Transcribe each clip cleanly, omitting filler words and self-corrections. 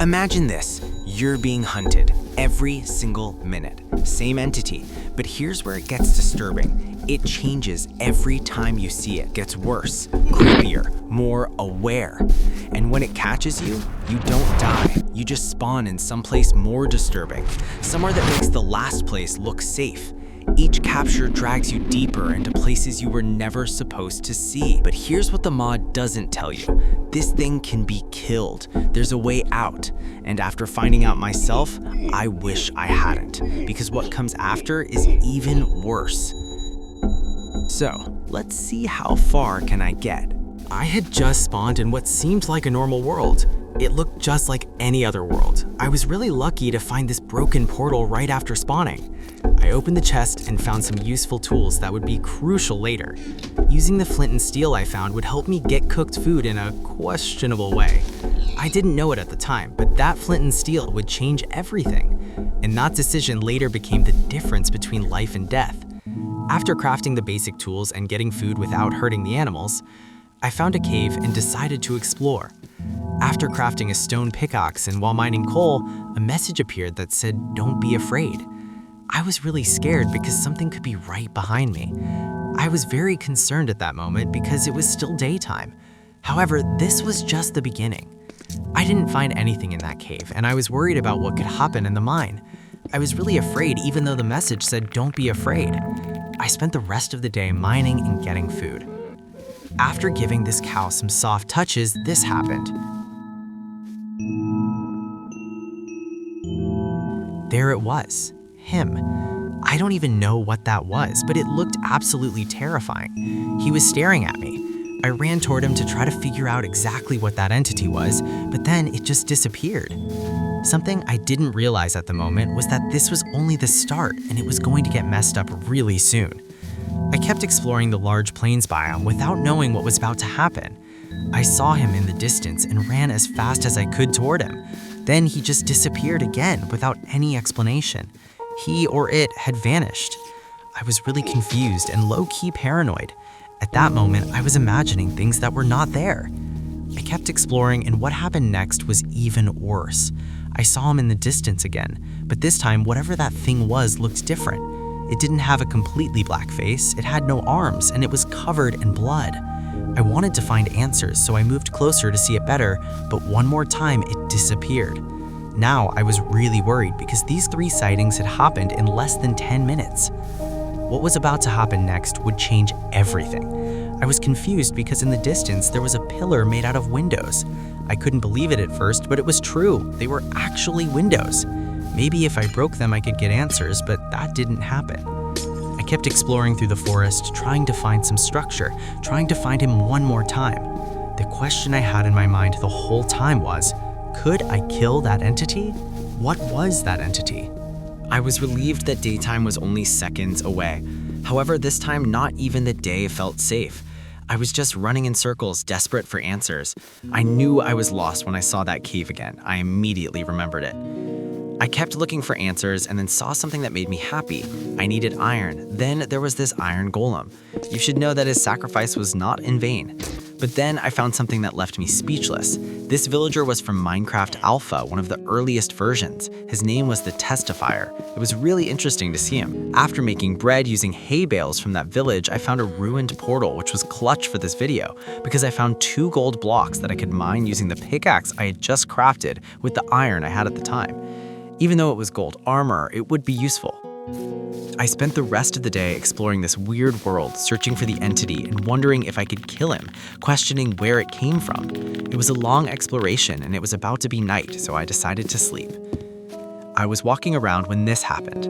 Imagine this, you're being hunted every single minute. Same entity, but here's where it gets disturbing. It changes every time you see it. Gets worse, creepier, more aware. And when it catches you, you don't die. You just spawn in someplace more disturbing, somewhere that makes the last place look safe. Each capture drags you deeper into places you were never supposed to see. But here's what the mod doesn't tell you. This thing can be killed. There's a way out. And after finding out myself, I wish I hadn't, because what comes after is even worse. So, let's see how far can I get. I had just spawned in what seemed like a normal world. It looked just like any other world. I was really lucky to find this broken portal right after spawning. I opened the chest and found some useful tools that would be crucial later. Using the flint and steel I found would help me get cooked food in a questionable way. I didn't know it at the time, but that flint and steel would change everything. And that decision later became the difference between life and death. After crafting the basic tools and getting food without hurting the animals, I found a cave and decided to explore. After crafting a stone pickaxe and while mining coal, a message appeared that said, "Don't be afraid." I was really scared because something could be right behind me. I was very concerned at that moment because it was still daytime. However, this was just the beginning. I didn't find anything in that cave, and I was worried about what could happen in the mine. I was really afraid even though the message said, "Don't be afraid." I spent the rest of the day mining and getting food. After giving this cow some soft touches, this happened. There it was, him. I don't even know what that was, but it looked absolutely terrifying. He was staring at me. I ran toward him to try to figure out exactly what that entity was, but then it just disappeared. Something I didn't realize at the moment was that this was only the start and it was going to get messed up really soon. I kept exploring the large plains biome without knowing what was about to happen. I saw him in the distance and ran as fast as I could toward him. Then he just disappeared again without any explanation. He or it had vanished. I was really confused and low-key paranoid. At that moment, I was imagining things that were not there. I kept exploring, and what happened next was even worse. I saw him in the distance again, but this time, whatever that thing was looked different. It didn't have a completely black face, it had no arms, and it was covered in blood. I wanted to find answers, so I moved closer to see it better, but one more time it disappeared. Now I was really worried because these 3 sightings had happened in less than 10 minutes. What was about to happen next would change everything. I was confused because in the distance there was a pillar made out of windows. I couldn't believe it at first, but it was true. They were actually windows. Maybe if I broke them I could get answers, but that didn't happen. I kept exploring through the forest, trying to find some structure, trying to find him one more time. The question I had in my mind the whole time was, could I kill that entity? What was that entity? I was relieved that daytime was only seconds away. However, this time not even the day felt safe. I was just running in circles, desperate for answers. I knew I was lost when I saw that cave again. I immediately remembered it. I kept looking for answers and then saw something that made me happy. I needed iron. Then there was this iron golem. You should know that his sacrifice was not in vain. But then I found something that left me speechless. This villager was from Minecraft Alpha, one of the earliest versions. His name was the Testifier. It was really interesting to see him. After making bread using hay bales from that village, I found a ruined portal, which was clutch for this video, because I found 2 gold blocks that I could mine using the pickaxe I had just crafted with the iron I had at the time. Even though it was gold armor, it would be useful. I spent the rest of the day exploring this weird world, searching for the entity and wondering if I could kill him, questioning where it came from. It was a long exploration and it was about to be night, so I decided to sleep. I was walking around when this happened.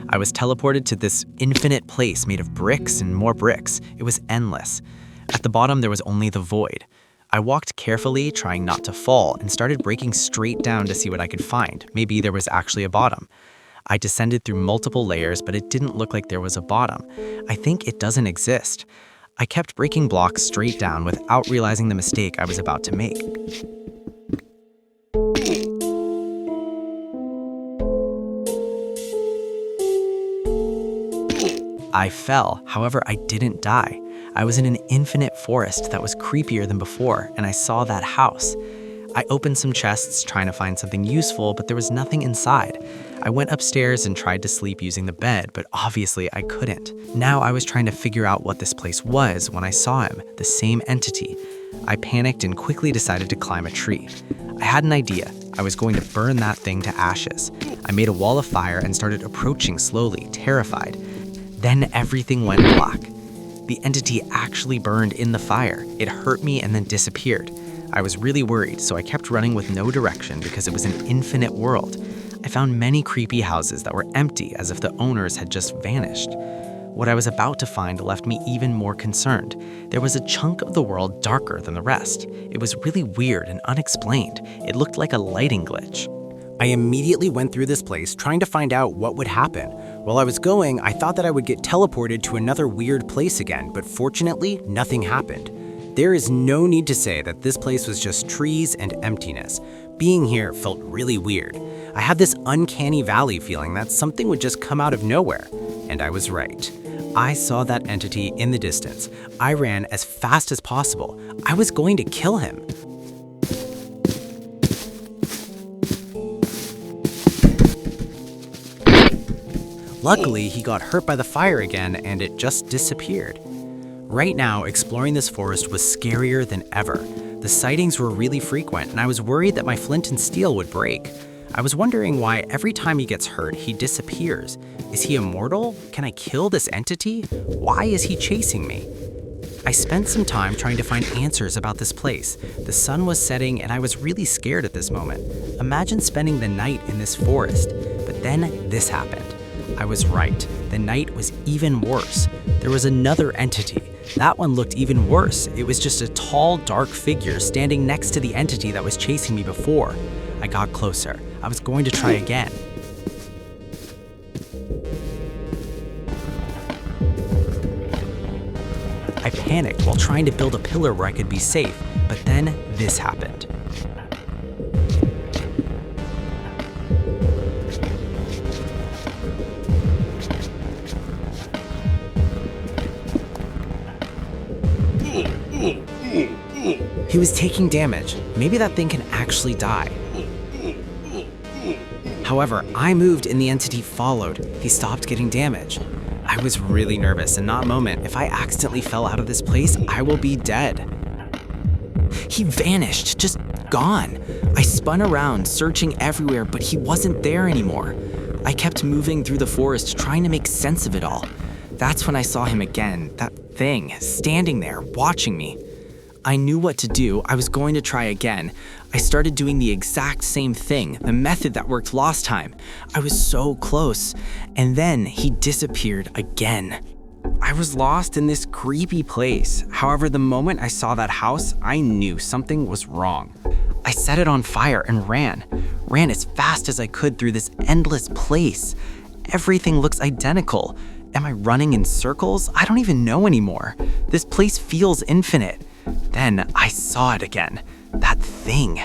I was teleported to this infinite place made of bricks and more bricks. It was endless. At the bottom, there was only the void. I walked carefully, trying not to fall, and started breaking straight down to see what I could find. Maybe there was actually a bottom. I descended through multiple layers, but it didn't look like there was a bottom. I think it doesn't exist. I kept breaking blocks straight down without realizing the mistake I was about to make. I fell, however, I didn't die. I was in an infinite forest that was creepier than before, and I saw that house. I opened some chests trying to find something useful, but there was nothing inside. I went upstairs and tried to sleep using the bed, but obviously I couldn't. Now I was trying to figure out what this place was when I saw him, the same entity. I panicked and quickly decided to climb a tree. I had an idea. I was going to burn that thing to ashes. I made a wall of fire and started approaching slowly, terrified. Then everything went black. The entity actually burned in the fire. It hurt me and then disappeared. I was really worried, so I kept running with no direction because it was an infinite world. I found many creepy houses that were empty, as if the owners had just vanished. What I was about to find left me even more concerned. There was a chunk of the world darker than the rest. It was really weird and unexplained. It looked like a lighting glitch. I immediately went through this place trying to find out what would happen. While I was going, I thought that I would get teleported to another weird place again, but fortunately, nothing happened. There is no need to say that this place was just trees and emptiness. Being here felt really weird. I had this uncanny valley feeling that something would just come out of nowhere. And I was right. I saw that entity in the distance. I ran as fast as possible. I was going to kill him. Luckily, he got hurt by the fire again and it just disappeared. Right now, exploring this forest was scarier than ever. The sightings were really frequent and I was worried that my flint and steel would break. I was wondering why every time he gets hurt, he disappears. Is he immortal? Can I kill this entity? Why is he chasing me? I spent some time trying to find answers about this place. The sun was setting and I was really scared at this moment. Imagine spending the night in this forest. But then this happened. I was right. The night was even worse. There was another entity. That one looked even worse. It was just a tall, dark figure standing next to the entity that was chasing me before. I got closer. I was going to try again. I panicked while trying to build a pillar where I could be safe, but then this happened. He was taking damage. Maybe that thing can actually die. However, I moved and the entity followed. He stopped getting damage. I was really nervous. In that moment, if I accidentally fell out of this place, I will be dead. He vanished, just gone. I spun around, searching everywhere, but he wasn't there anymore. I kept moving through the forest, trying to make sense of it all. That's when I saw him again, that thing, standing there, watching me. I knew what to do. I was going to try again. I started doing the exact same thing, the method that worked last time. I was so close. And then he disappeared again. I was lost in this creepy place. However, the moment I saw that house, I knew something was wrong. I set it on fire and ran as fast as I could through this endless place. Everything looks identical. Am I running in circles? I don't even know anymore. This place feels infinite. Then I saw it again, that thing.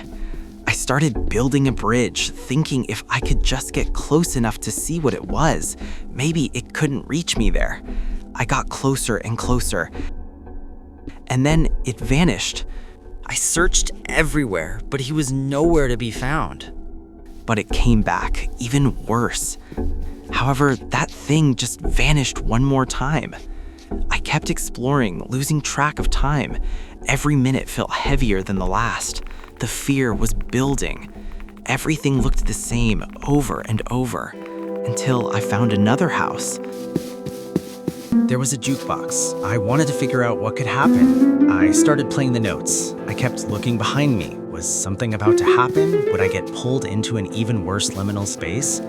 I started building a bridge, thinking if I could just get close enough to see what it was, maybe it couldn't reach me there. I got closer and closer, and then it vanished. I searched everywhere, but he was nowhere to be found. But it came back, even worse. However, that thing just vanished one more time. I kept exploring, losing track of time. Every minute felt heavier than the last. The fear was building. Everything looked the same over and over, until I found another house. There was a jukebox. I wanted to figure out what could happen. I started playing the notes. I kept looking behind me. Was something about to happen? Would I get pulled into an even worse liminal space?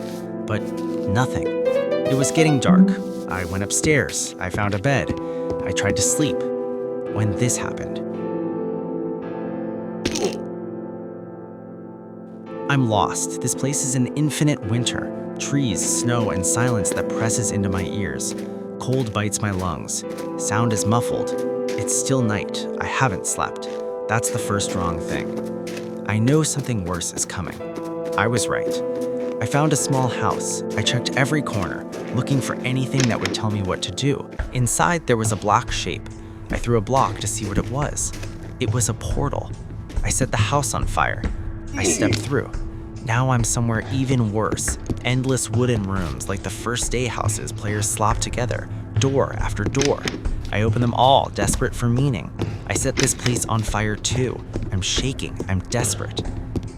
But nothing. It was getting dark. I went upstairs. I found a bed. I tried to sleep. When this happened. I'm lost. This place is an infinite winter. Trees, snow, and silence that presses into my ears. Cold bites my lungs. Sound is muffled. It's still night. I haven't slept. That's the first wrong thing. I know something worse is coming. I was right. I found a small house. I checked every corner, looking for anything that would tell me what to do. Inside, there was a black shape. I threw a block to see what it was. It was a portal. I set the house on fire. I stepped through. Now I'm somewhere even worse. Endless wooden rooms like the first day houses players slop together, door after door. I open them all, desperate for meaning. I set this place on fire too. I'm shaking, I'm desperate.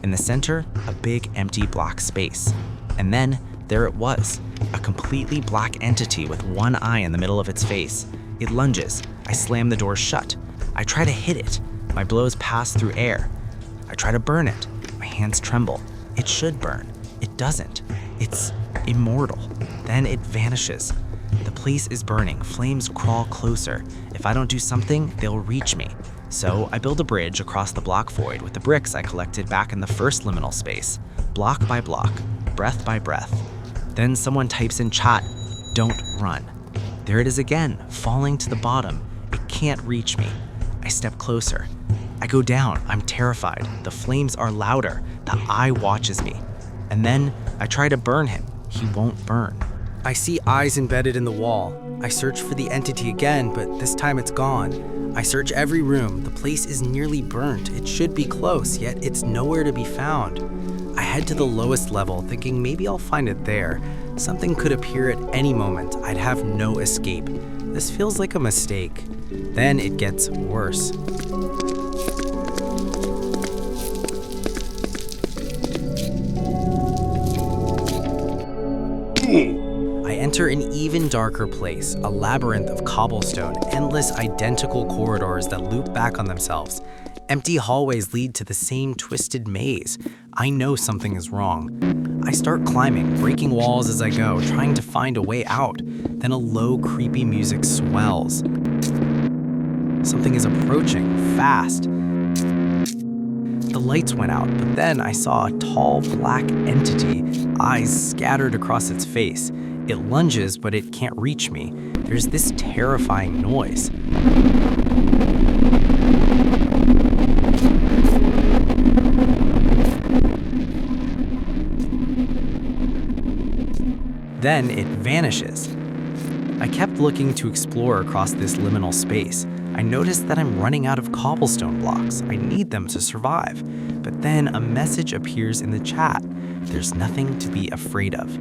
In the center, a big empty black space. And then, there it was, a completely black entity with one eye in the middle of its face. It lunges. I slam the door shut. I try to hit it. My blows pass through air. I try to burn it. My hands tremble. It should burn. It doesn't. It's immortal. Then it vanishes. The place is burning. Flames crawl closer. If I don't do something, they'll reach me. So I build a bridge across the block void with the bricks I collected back in the first liminal space, block by block, breath by breath. Then someone types in chat, "Don't run." There it is again, falling to the bottom. It can't reach me. I step closer. I go down. I'm terrified. The flames are louder. The eye watches me. And then I try to burn him. He won't burn. I see eyes embedded in the wall. I search for the entity again, but this time it's gone. I search every room. The place is nearly burnt. It should be close, yet it's nowhere to be found. I head to the lowest level, thinking maybe I'll find it there. Something could appear at any moment. I'd have no escape. This feels like a mistake. Then it gets worse. I enter an even darker place, a labyrinth of cobblestone, endless identical corridors that loop back on themselves. Empty hallways lead to the same twisted maze. I know something is wrong. I start climbing, breaking walls as I go, trying to find a way out. Then a low, creepy music swells. Something is approaching, fast. The lights went out, but then I saw a tall, black entity, eyes scattered across its face. It lunges, but it can't reach me. There's this terrifying noise. Then it vanishes. I kept looking to explore across this liminal space. I noticed that I'm running out of cobblestone blocks. I need them to survive. But then a message appears in the chat. There's nothing to be afraid of.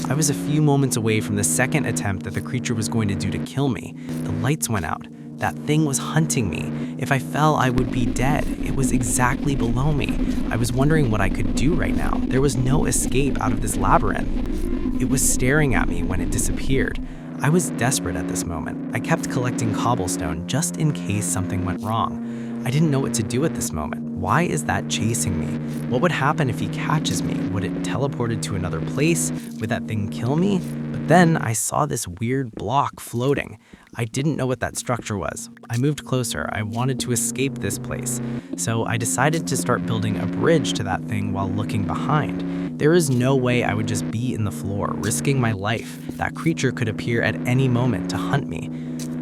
I was a few moments away from the second attempt that the creature was going to do to kill me. The lights went out. That thing was hunting me. If I fell, I would be dead. It was exactly below me. I was wondering what I could do right now. There was no escape out of this labyrinth. It was staring at me when it disappeared. I was desperate at this moment. I kept collecting cobblestone just in case something went wrong. I didn't know what to do at this moment. Why is that chasing me? What would happen if he catches me? Would it teleport to another place? Would that thing kill me? But then I saw this weird block floating. I didn't know what that structure was. I moved closer. I wanted to escape this place. So I decided to start building a bridge to that thing while looking behind. There is no way I would just be in the floor, risking my life. That creature could appear at any moment to hunt me.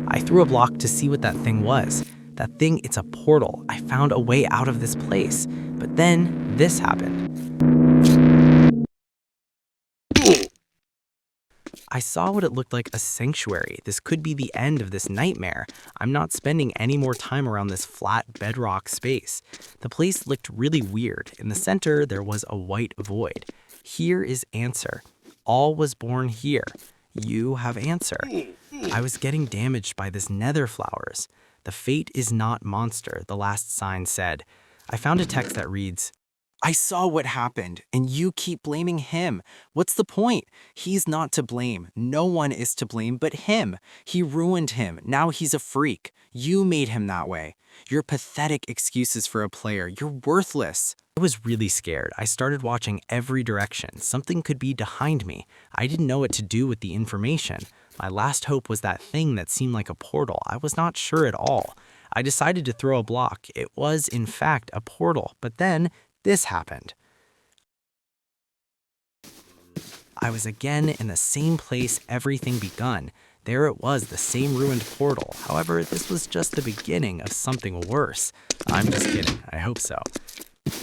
I threw a block to see what that thing was. That thing, it's a portal. I found a way out of this place. But then this happened. I saw what it looked like a sanctuary. This could be the end of this nightmare. I'm not spending any more time around this flat bedrock space. The place looked really weird. In the center, there was a white void. Here is answer. All was born here. You have answer. I was getting damaged by this nether flowers. The fate is not monster, the last sign said. I found a text that reads, I saw what happened, and you keep blaming him. What's the point? He's not to blame. No one is to blame but him. He ruined him. Now he's a freak. You made him that way. Your pathetic excuses for a player. You're worthless. I was really scared. I started watching every direction. Something could be behind me. I didn't know what to do with the information. My last hope was that thing that seemed like a portal. I was not sure at all. I decided to throw a block. It was, in fact, a portal. But then this happened. I was again in the same place everything begun. There it was, the same ruined portal. However, this was just the beginning of something worse. I'm just kidding. I hope so.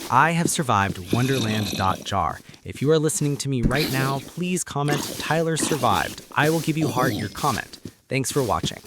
I have survived Wonderland.jar, If you are listening to me right now, please comment Tyler survived. I will give you heart your comment. Thanks for watching.